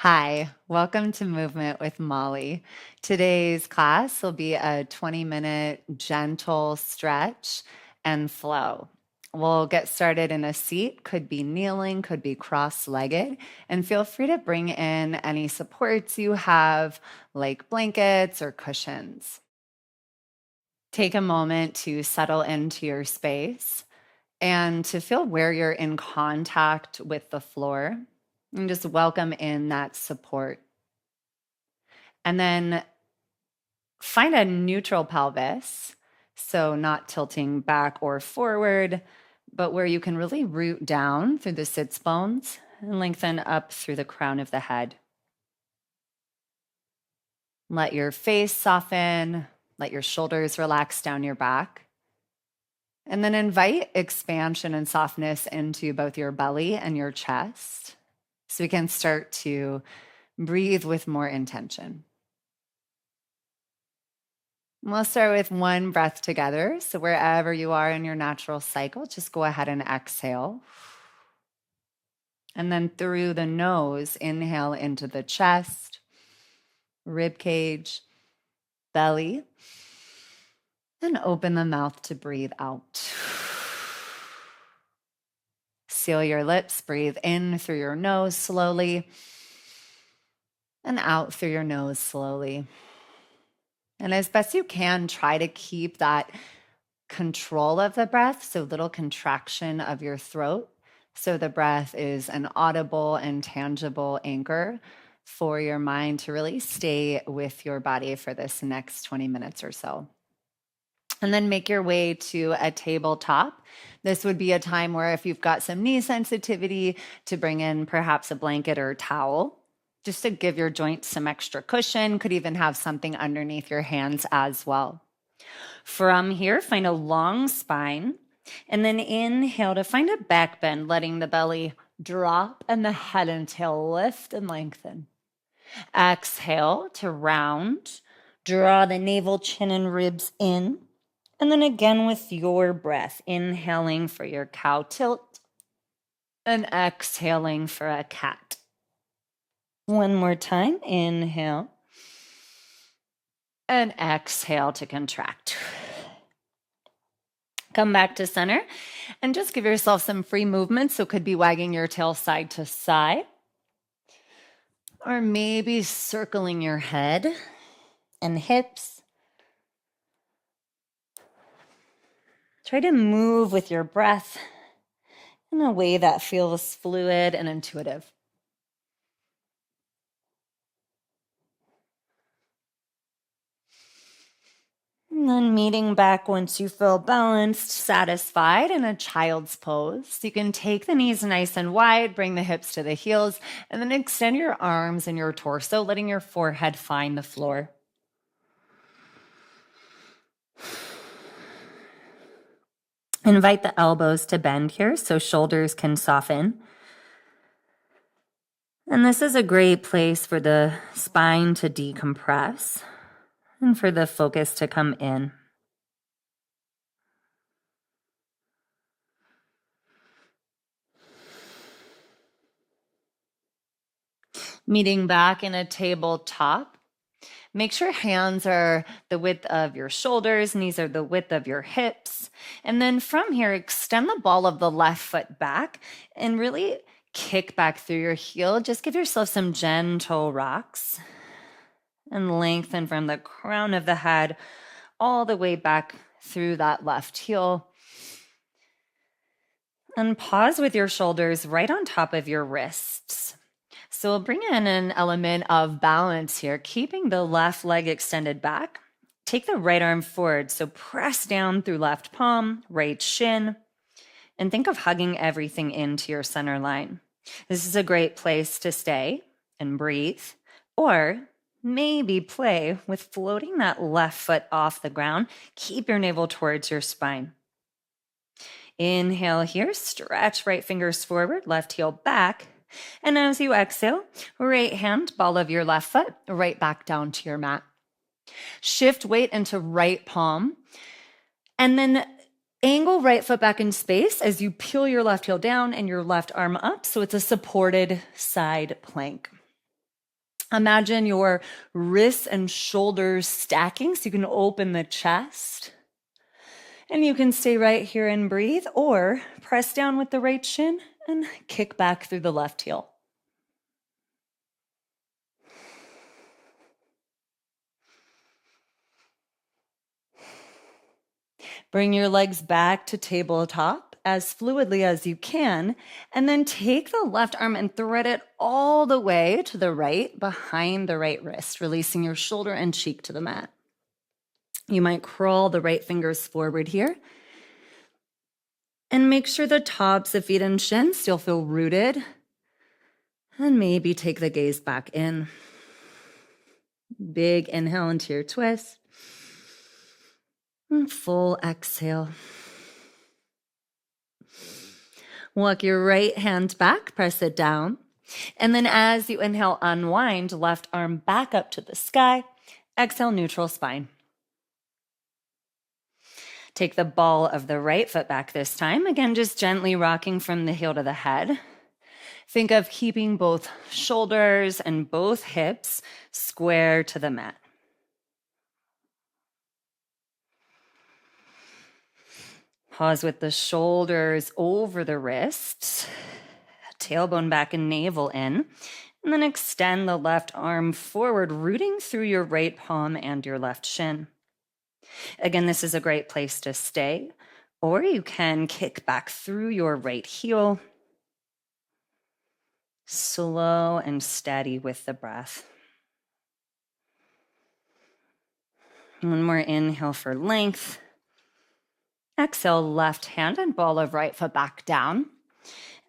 Hi, welcome to Movement with Molly. Today's class will be a 20-minute gentle stretch and flow. We'll get started in a seat, could be kneeling, could be cross-legged, and feel free to bring in any supports you have, like blankets or cushions. Take a moment to settle into your space and to feel where you're in contact with the floor and just welcome in that support. And then find a neutral pelvis, so not tilting back or forward, but where you can really root down through the sits bones and lengthen up through the crown of the head. Let your face soften, let your shoulders relax down your back. And then invite expansion and softness into both your belly and your chest, so we can start to breathe with more intention. We'll start with one breath together. So wherever you are in your natural cycle, just go ahead and exhale. And then through the nose, inhale into the chest, rib cage, belly, and open the mouth to breathe out. Seal your lips, breathe in through your nose slowly, and out through your nose slowly. And as best you can, try to keep that control of the breath, so little contraction of your throat. So the breath is an audible and tangible anchor for your mind to really stay with your body for this next 20 minutes or so. And then make your way to a tabletop. This would be a time where if you've got some knee sensitivity, to bring in perhaps a blanket or a towel, just to give your joints some extra cushion. Could even have something underneath your hands as well. From here, find a long spine, and then inhale to find a back bend, letting the belly drop and the head and tail lift and lengthen. Exhale to round, draw the navel, chin, and ribs in. And then again with your breath, inhaling for your cow tilt and exhaling for a cat. One more time, inhale and exhale to contract. Come back to center and just give yourself some free movement. So it could be wagging your tail side to side, or maybe circling your head and hips. Try to move with your breath in a way that feels fluid and intuitive. And then meeting back once you feel balanced, satisfied in a child's pose. So you can take the knees nice and wide, bring the hips to the heels, and then extend your arms and your torso, letting your forehead find the floor. Invite the elbows to bend here so shoulders can soften. And this is a great place for the spine to decompress and for the focus to come in. Meeting back in a tabletop. Make sure hands are the width of your shoulders, knees are the width of your hips. And then from here, extend the ball of the left foot back and really kick back through your heel. Just give yourself some gentle rocks and lengthen from the crown of the head all the way back through that left heel. And pause with your shoulders right on top of your wrists. So we'll bring in an element of balance here, keeping the left leg extended back. Take the right arm forward. So press down through left palm, right shin, and think of hugging everything into your center line. This is a great place to stay and breathe, or maybe play with floating that left foot off the ground. Keep your navel towards your spine. Inhale here, stretch right fingers forward, left heel back. And as you exhale, right hand, ball of your left foot, right back down to your mat. Shift weight into right palm. And then angle right foot back in space as you peel your left heel down and your left arm up. So it's a supported side plank. Imagine your wrists and shoulders stacking so you can open the chest. And you can stay right here and breathe, or press down with the right shin and kick back through the left heel. Bring your legs back to tabletop as fluidly as you can, and then take the left arm and thread it all the way to the right behind the right wrist, releasing your shoulder and cheek to the mat. You might crawl the right fingers forward here. And make sure the tops of feet and shins still feel rooted. And maybe take the gaze back in. Big inhale into your twist. And full exhale. Walk your right hand back, press it down. And then as you inhale, unwind, left arm back up to the sky. Exhale, neutral spine. Take the ball of the right foot back this time. Again, just gently rocking from the heel to the head. Think of keeping both shoulders and both hips square to the mat. Pause with the shoulders over the wrists, tailbone back and navel in, and then extend the left arm forward, rooting through your right palm and your left shin. Again, this is a great place to stay, or you can kick back through your right heel, slow and steady with the breath. One more inhale for length. Exhale, left hand and ball of right foot back down.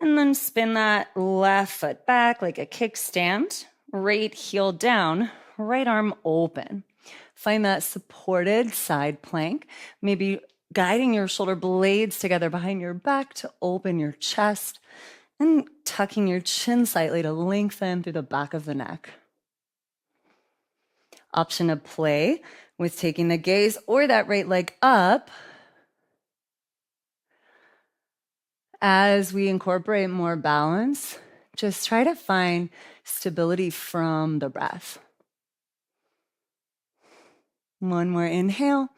And then spin that left foot back like a kickstand. Right heel down, right arm open. Find that supported side plank. Maybe guiding your shoulder blades together behind your back to open your chest and tucking your chin slightly to lengthen through the back of the neck. Option to play with taking the gaze or that right leg up as we incorporate more balance. Just try to find stability from the breath. One more inhale.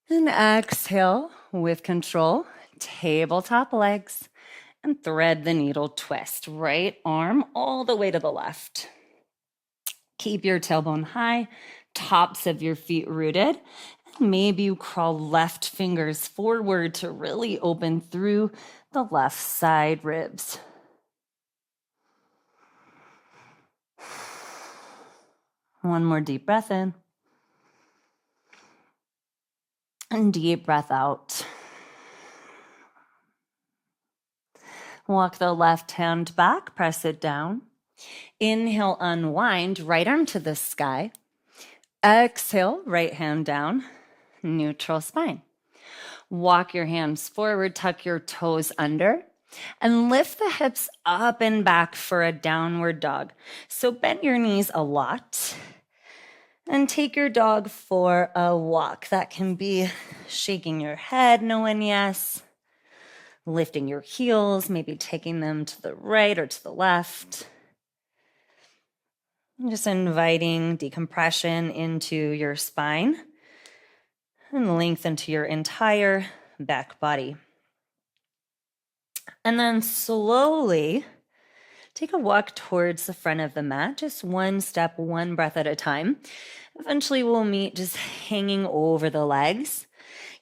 And exhale with control. Tabletop legs. And thread the needle twist. Right arm all the way to the left. Keep your tailbone high. Tops of your feet rooted. Maybe you crawl left fingers forward to really open through the left side ribs. One more deep breath in. And deep breath out. Walk the left hand back, press it down. Inhale, unwind, right arm to the sky. Exhale, right hand down, neutral spine. Walk your hands forward, tuck your toes under, and lift the hips up and back for a downward dog. So bend your knees a lot. And take your dog for a walk. That can be shaking your head, no and yes. Lifting your heels, maybe taking them to the right or to the left. Just inviting decompression into your spine and length into your entire back body. And then slowly take a walk towards the front of the mat, just one step, one breath at a time. Eventually we'll meet just hanging over the legs.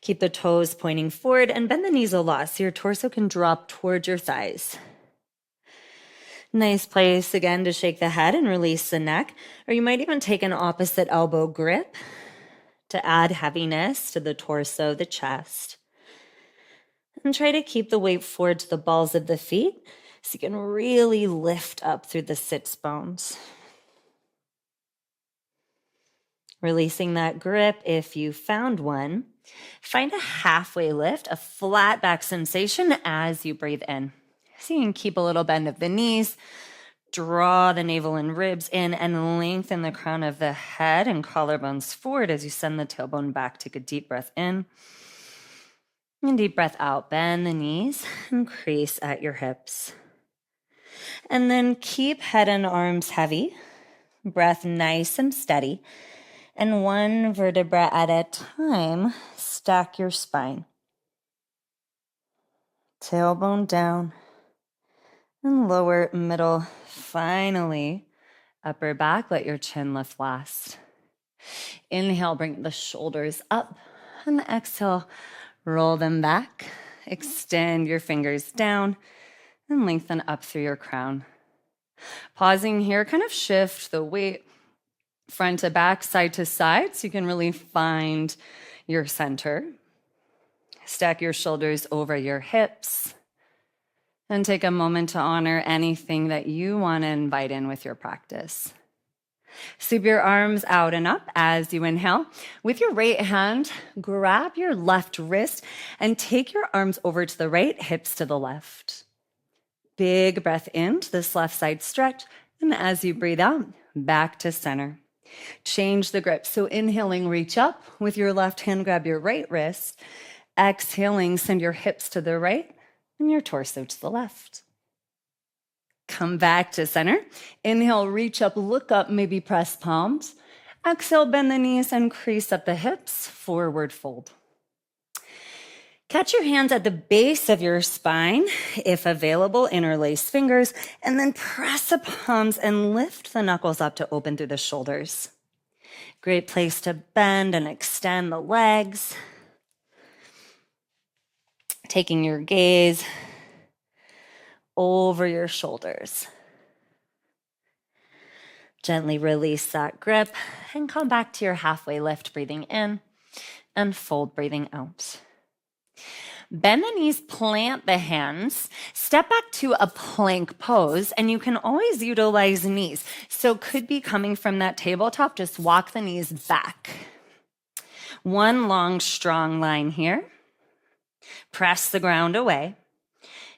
Keep the toes pointing forward and bend the knees a lot so your torso can drop towards your thighs. Nice place again to shake the head and release the neck, or you might even take an opposite elbow grip to add heaviness to the torso, the chest. And try to keep the weight forward to the balls of the feet so you can really lift up through the sits bones. Releasing that grip if you found one. Find a halfway lift, a flat back sensation as you breathe in. So you can keep a little bend of the knees, draw the navel and ribs in, and lengthen the crown of the head and collarbones forward as you send the tailbone back. Take a deep breath in. And deep breath out. Bend the knees and crease at your hips. And then keep head and arms heavy, breath nice and steady. And one vertebra at a time, stack your spine. Tailbone down and lower middle. Finally, upper back, let your chin lift last. Inhale, bring the shoulders up, and exhale, roll them back. Extend your fingers down and lengthen up through your crown. Pausing here, kind of shift the weight front to back, side to side, so you can really find your center. Stack your shoulders over your hips and take a moment to honor anything that you want to invite in with your practice. Sweep your arms out and up as you inhale. With your right hand, grab your left wrist and take your arms over to the right, hips to the left. Big breath in to this left side stretch. And as you breathe out, back to center. Change the grip. So inhaling, reach up. With your left hand, grab your right wrist. Exhaling, send your hips to the right and your torso to the left. Come back to center. Inhale, reach up, look up, maybe press palms. Exhale, bend the knees and crease up the hips, forward fold. Catch your hands at the base of your spine. If available, interlace fingers, and then press the palms and lift the knuckles up to open through the shoulders. Great place to bend and extend the legs. Taking your gaze over your shoulders. Gently release that grip and come back to your halfway lift, breathing in and fold, breathing out. Bend the knees, plant the hands, step back to a plank pose, and you can always utilize knees. So could be coming from that tabletop, just walk the knees back. One long, strong line here. Press the ground away.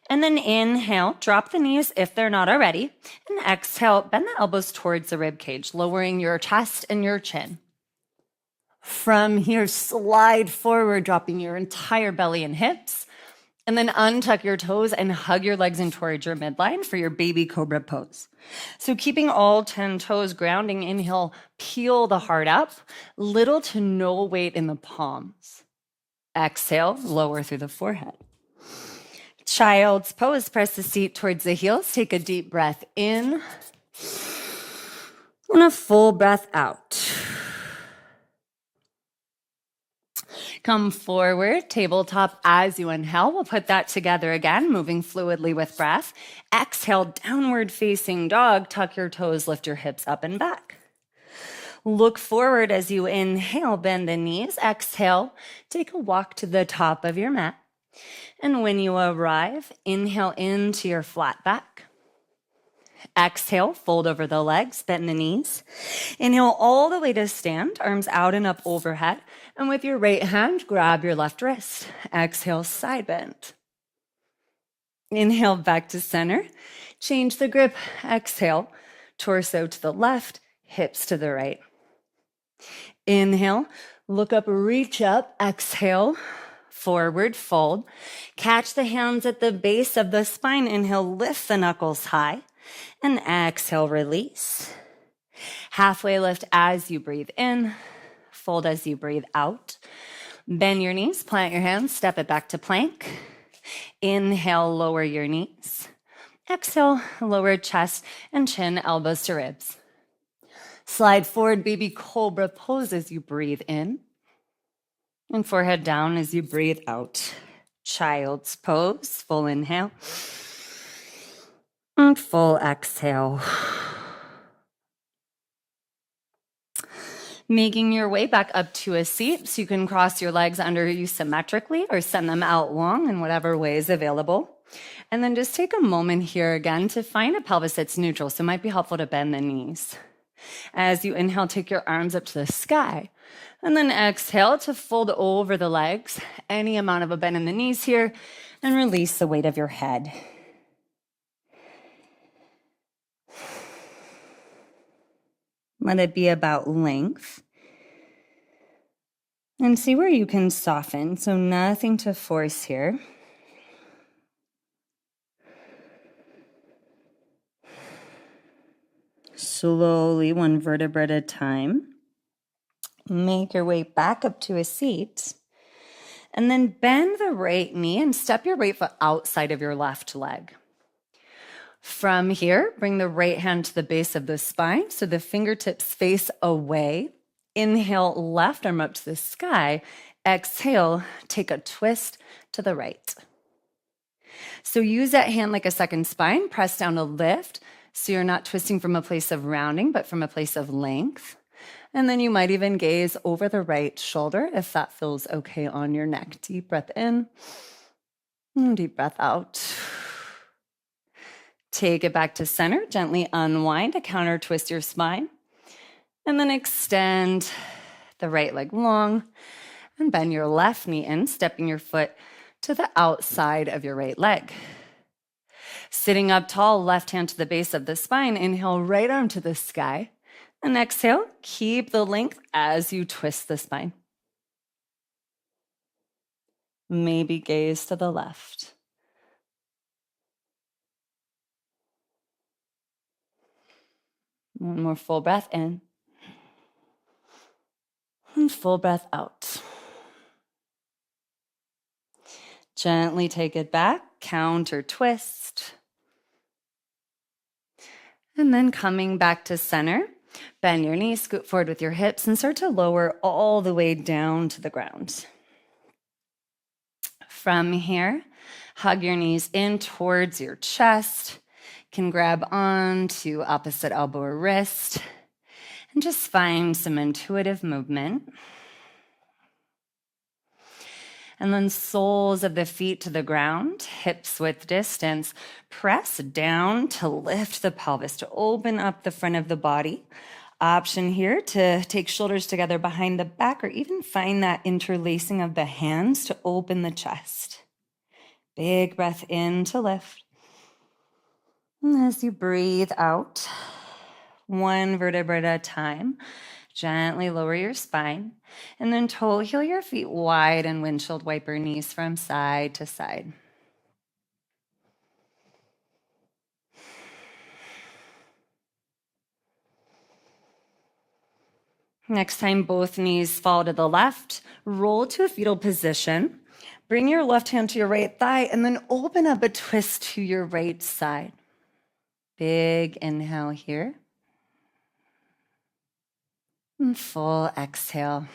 And then inhale, drop the knees if they're not already. And exhale, bend the elbows towards the rib cage, lowering your chest and your chin. From here, slide forward, dropping your entire belly and hips. And then untuck your toes and hug your legs in towards your midline for your baby cobra pose. So keeping all 10 toes grounding, inhale, peel the heart up, little to no weight in the palms. Exhale, lower through the forehead. Child's pose, press the seat towards the heels. Take a deep breath in and a full breath out. Come forward, tabletop as you inhale. We'll put that together again, moving fluidly with breath. Exhale, downward facing dog. Tuck your toes, lift your hips up and back. Look forward as you inhale, bend the knees. Exhale, take a walk to the top of your mat. And when you arrive, inhale into your flat back. Exhale, fold over the legs, bend the knees. Inhale all the way to stand, arms out and up overhead. And with your right hand, grab your left wrist. Exhale, side bend. Inhale back to center. Change the grip. Exhale, torso to the left, hips to the right. Inhale, look up, reach up. Exhale, forward fold. Catch the hands at the base of the spine. Inhale, lift the knuckles high. And exhale, release. Halfway lift as you breathe in. Fold as you breathe out. Bend your knees, plant your hands, step it back to plank. Inhale, lower your knees. Exhale, lower chest and chin, elbows to ribs. Slide forward, baby cobra pose as you breathe in. And forehead down as you breathe out. Child's pose, full inhale. And full exhale. Making your way back up to a seat so you can cross your legs under you symmetrically or send them out long in whatever way is available. And then just take a moment here again to find a pelvis that's neutral. So it might be helpful to bend the knees. As you inhale, take your arms up to the sky. And then exhale to fold over the legs. Any amount of a bend in the knees here. And release the weight of your head. Let it be about length. And see where you can soften. So nothing to force here. Slowly, one vertebra at a time. Make your way back up to a seat. And then bend the right knee and step your right foot outside of your left leg. From here, bring the right hand to the base of the spine so the fingertips face away. Inhale, left arm up to the sky. Exhale, take a twist to the right. So use that hand like a second spine. Press down to lift so you're not twisting from a place of rounding, but from a place of length. And then you might even gaze over the right shoulder if that feels okay on your neck. Deep breath in, and deep breath out. Take it back to center. Gently unwind to counter twist your spine. And then extend the right leg long and bend your left knee in, stepping your foot to the outside of your right leg. Sitting up tall, left hand to the base of the spine. Inhale, right arm to the sky. And exhale, keep the length as you twist the spine. Maybe gaze to the left. One more full breath in. And full breath out. Gently take it back, counter twist. And then coming back to center, bend your knees, scoot forward with your hips, and start to lower all the way down to the ground. From here, hug your knees in towards your chest. Can grab on to opposite elbow or wrist, and just find some intuitive movement. And then soles of the feet to the ground, hips width distance. Press down to lift the pelvis, to open up the front of the body. Option here to take shoulders together behind the back, or even find that interlacing of the hands to open the chest. Big breath in to lift. And as you breathe out, one vertebra at a time, gently lower your spine, and then toe heel your feet wide and windshield wiper knees from side to side. Next time, both knees fall to the left, roll to a fetal position. Bring your left hand to your right thigh, and then open up a twist to your right side. Big inhale here. And full exhale.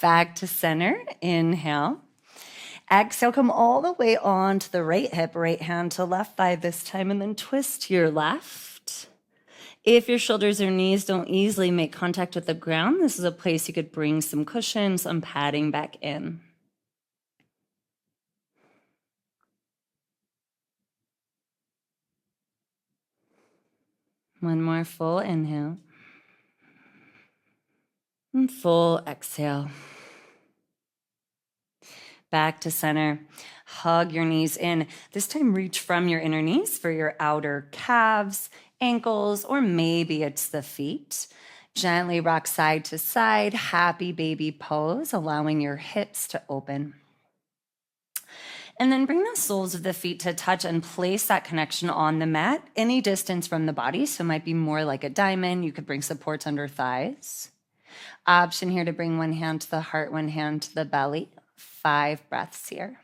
Back to center, inhale. Exhale, come all the way on to the right hip, right hand to left thigh this time, and then twist to your left. If your shoulders or knees don't easily make contact with the ground, this is a place you could bring some cushion, some padding back in. One more full inhale. And full exhale. Back to center. Hug your knees in. This time, reach from your inner knees for your outer calves, ankles, or maybe it's the feet. Gently rock side to side, happy baby pose, allowing your hips to open. And then bring the soles of the feet to touch and place that connection on the mat, any distance from the body. So it might be more like a diamond. You could bring supports under thighs. Option here to bring one hand to the heart, one hand to the belly. 5 breaths here.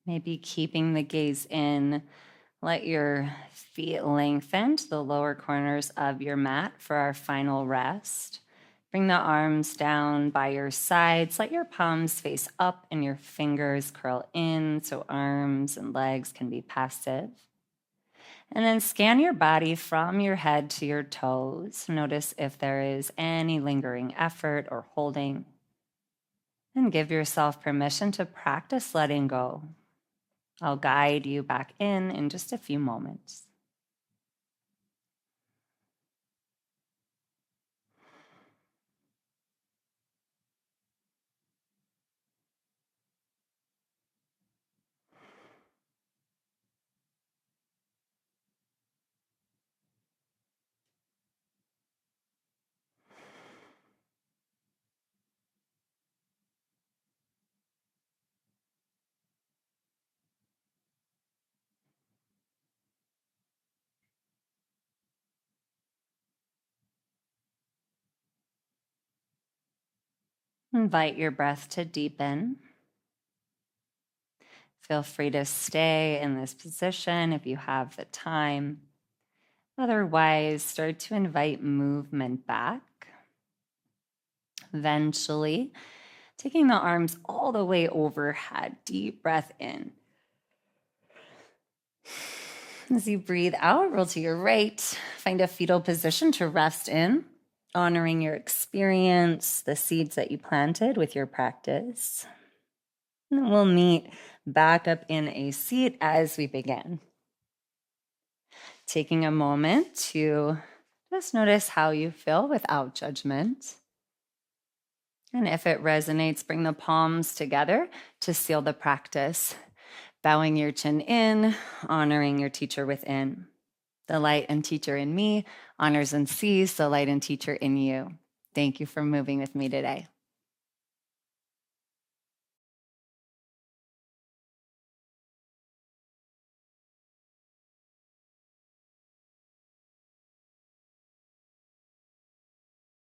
Maybe keeping the gaze in. Let your feet lengthen to the lower corners of your mat for our final rest. Bring the arms down by your sides. Let your palms face up and your fingers curl in so arms and legs can be passive. And then scan your body from your head to your toes. Notice if there is any lingering effort or holding. And give yourself permission to practice letting go. I'll guide you back in just a few moments. Invite your breath to deepen. Feel free to stay in this position if you have the time. Otherwise, start to invite movement back. Eventually, taking the arms all the way overhead. Deep breath in. As you breathe out, roll to your right. Find a fetal position to rest in, honoring your experience, the seeds that you planted with your practice. And then we'll meet back up in a seat as we begin. Taking a moment to just notice how you feel without judgment. And if it resonates, bring the palms together to seal the practice. Bowing your chin in, honoring your teacher within. The light and teacher in me honors and sees the light and teacher in you. Thank you for moving with me today.